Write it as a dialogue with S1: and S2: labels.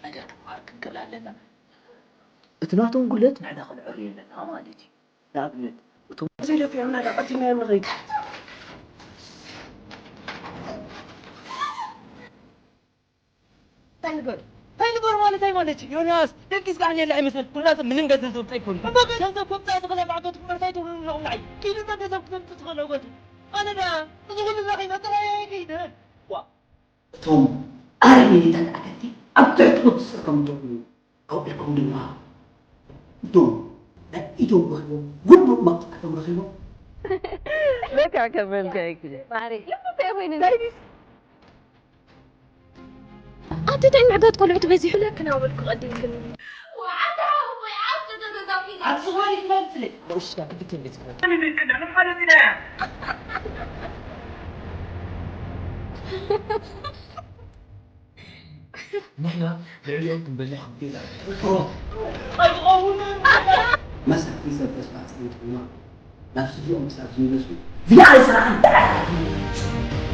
S1: ነገር ማርክ እንቀላለና እትናቶም ጉለት ንሕና ክንዕርየለና ማለት እዩ ንኣብነት እቶም ዘይለፍዮምና ዳቐቲና ንኸይድ ታይልጎር ማለት ኣይ ማለት እዩ ዮናስ ደቂስ ቃዕኒ የላ ኣይመስል ኩናት ምንም ገንዘብ ዘብጣ ይኮኑ ገንዘብ ኮብታ ትኽእለ ባዕገቱ ክመርታይ ትብሉ ነቑላዓይ ኪሉና ገንዘብ ክትምጡ ትኽእለ ወቱ ኣነ ዳ እዚ ኩሉ ዛኺ መጥራያ ከይድህል ዋ እቶም ኣረሜታት ኣገቲ ኣብ ትሕትኩት ዝስርሖም ደሉ ከውኢልኩም ድማ እቶም ናይ ኢዶም ረኺቦም ጉቡእ መቕፃዕቶም ረኺቦም
S2: لك كمل كيك ماري لما وين
S3: أنت تعمل عقد قلعت بزي لك أنا أقولك قديم كلمة
S2: وعند أبوي عند تتذكرين
S1: عصوري مثلي وش بدك اللي تقول أنا ما حدا نحن اليوم بنبلع كثير مسح في سبب بس بعد سنين نفس اليوم مسح في نفسه في على صراحة